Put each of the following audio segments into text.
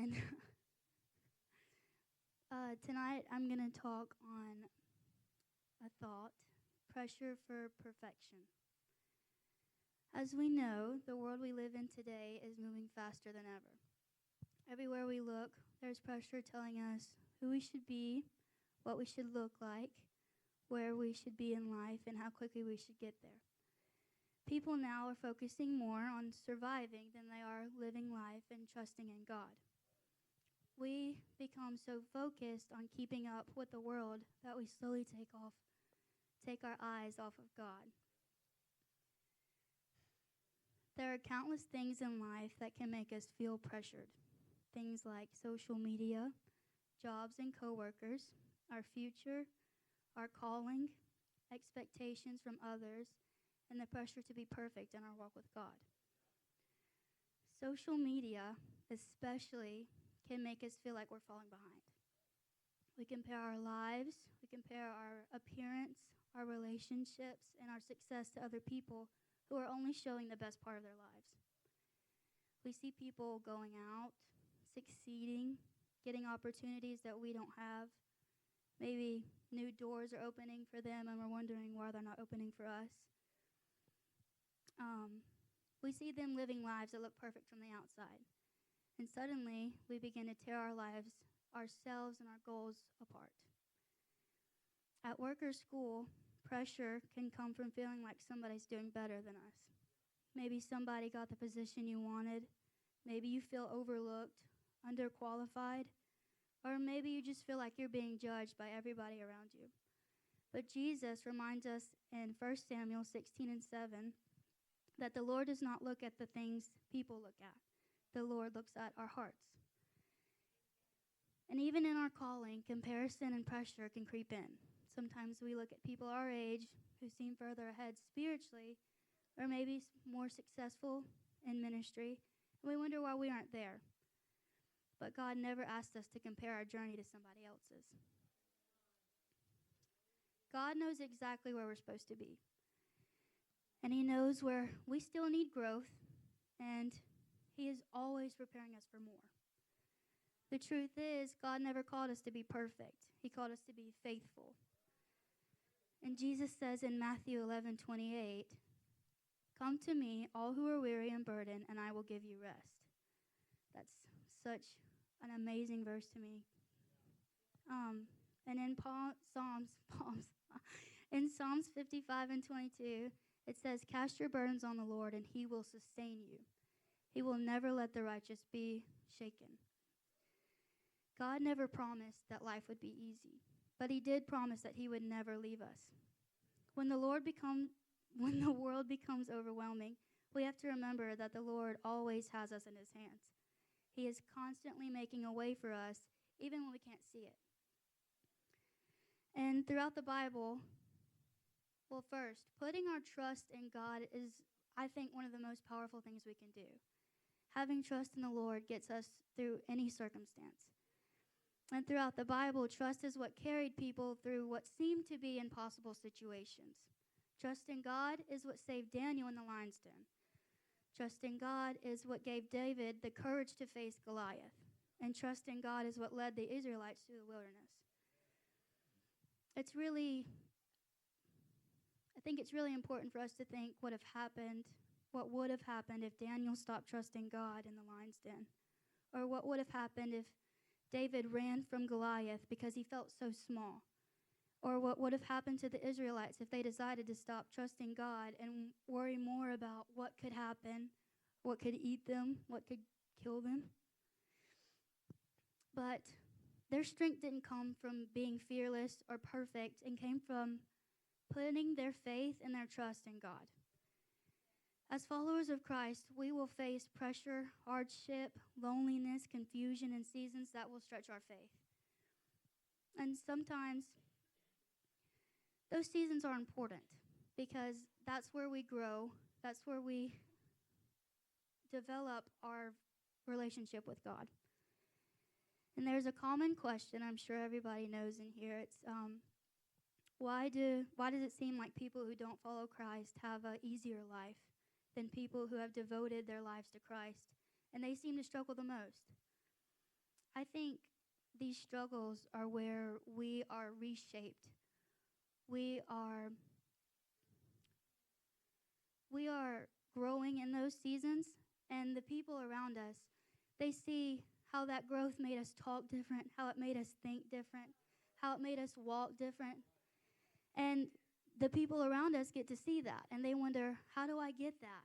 And tonight I'm going to talk on a thought, pressure for perfection. As we know, the world we live in today is moving faster than ever. Everywhere we look, there's pressure telling us who we should be, what we should look like, where we should be in life, and how quickly we should get there. People now are focusing more on surviving than they are living life and trusting in God. We become so focused on keeping up with the world that we slowly take our eyes off of God. There are countless things in life that can make us feel pressured. Things like social media, jobs and coworkers, our future, our calling, expectations from others, and the pressure to be perfect in our walk with God. Social media, especially, can make us feel like we're falling behind. We compare our lives, we compare our appearance, our relationships, and our success to other people who are only showing the best part of their lives. We see people going out, succeeding, getting opportunities that we don't have. Maybe new doors are opening for them and we're wondering why they're not opening for us. We see them living lives that look perfect from the outside. And suddenly, we begin to tear our lives, ourselves, and our goals apart. At work or school, pressure can come from feeling like somebody's doing better than us. Maybe somebody got the position you wanted. Maybe you feel overlooked, underqualified, or maybe you just feel like you're being judged by everybody around you. But Jesus reminds us in 1 Samuel 16 and 7 that the Lord does not look at the things people look at. The Lord looks at our hearts. And even in our calling, comparison and pressure can creep in. Sometimes we look at people our age who seem further ahead spiritually or maybe more successful in ministry, and we wonder why we aren't there. But God never asked us to compare our journey to somebody else's. God knows exactly where we're supposed to be. And He knows where we still need growth, and He is always preparing us for more. The truth is, God never called us to be perfect. He called us to be faithful. And Jesus says in Matthew 11:28, "Come to me, all who are weary and burdened, and I will give you rest." That's such an amazing verse to me. And in Psalms 55 and 22, it says, "Cast your burdens on the Lord, and He will sustain you. He will never let the righteous be shaken." God never promised that life would be easy, but He did promise that He would never leave us. When the world becomes overwhelming, we have to remember that the Lord always has us in His hands. He is constantly making a way for us, even when we can't see it. And throughout the Bible, well, first, putting our trust in God is, I think, one of the most powerful things we can do. Having trust in the Lord gets us through any circumstance. And throughout the Bible, trust is what carried people through what seemed to be impossible situations. Trust in God is what saved Daniel in the lion's den. Trust in God is what gave David the courage to face Goliath. And trust in God is what led the Israelites through the wilderness. I think it's really important for us to think what would have happened if Daniel stopped trusting God in the lion's den. Or what would have happened if David ran from Goliath because he felt so small. Or what would have happened to the Israelites if they decided to stop trusting God and worry more about what could happen, what could eat them, what could kill them. But their strength didn't come from being fearless or perfect and came from putting their faith and their trust in God. As followers of Christ, we will face pressure, hardship, loneliness, confusion, and seasons that will stretch our faith. And sometimes those seasons are important because that's where we grow, that's where we develop our relationship with God. And there's a common question I'm sure everybody knows in here. It's why does it seem like people who don't follow Christ have an easier life than people who have devoted their lives to Christ? And they seem to struggle the most. I think these struggles are where we are reshaped. We are we are growing in those seasons, and the people around us, they see how that growth made us talk different, how it made us think different, how it made us walk different. And the people around us get to see that, and they wonder, how do I get that?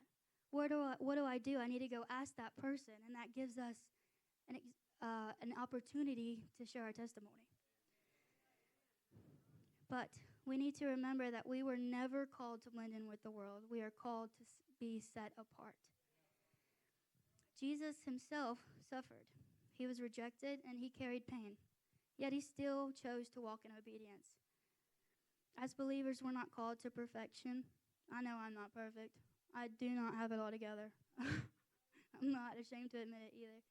What do I do? I need to go ask that person, and that gives us an opportunity to share our testimony. But we need to remember that we were never called to blend in with the world. We are called to be set apart. Jesus himself suffered. He was rejected and he carried pain. Yet he still chose to walk in obedience. As believers, we're not called to perfection. I know I'm not perfect. I do not have it all together. I'm not ashamed to admit it either.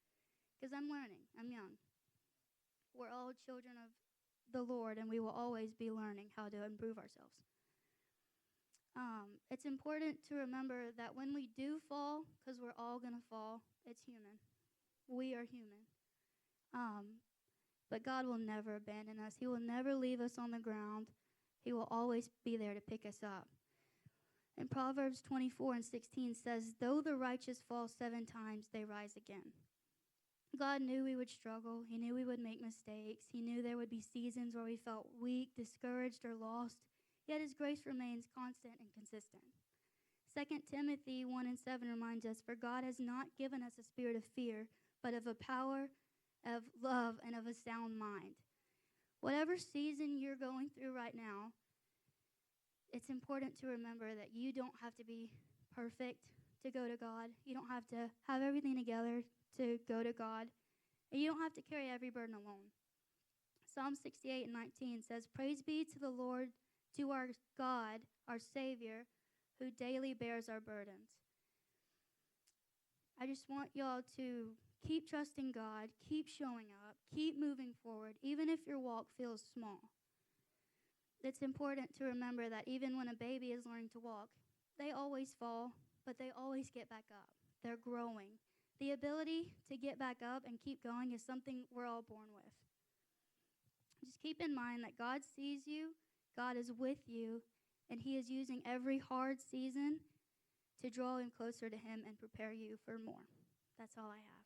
Because I'm learning. I'm young. We're all children of the Lord, and we will always be learning how to improve ourselves. It's important to remember that when we do fall, because we're all going to fall, it's human. We are human. But God will never abandon us. He will never leave us on the ground. He will always be there to pick us up. And Proverbs 24:16 says, though the righteous fall 7 times, they rise again. God knew we would struggle. He knew we would make mistakes. He knew there would be seasons where we felt weak, discouraged, or lost. Yet his grace remains constant and consistent. 2 Timothy 1:7 reminds us, for God has not given us a spirit of fear, but of a power, of love, and of a sound mind. Whatever season you're going through right now, it's important to remember that you don't have to be perfect to go to God. You don't have to have everything together to go to God. And you don't have to carry every burden alone. Psalm 68:19 says, praise be to the Lord, to our God, our Savior, who daily bears our burdens. I just want y'all to keep trusting God, keep showing up, keep moving forward, even if your walk feels small. It's important to remember that even when a baby is learning to walk, they always fall, but they always get back up. They're growing. The ability to get back up and keep going is something we're all born with. Just keep in mind that God sees you, God is with you, and he is using every hard season to draw you closer to him and prepare you for more. That's all I have.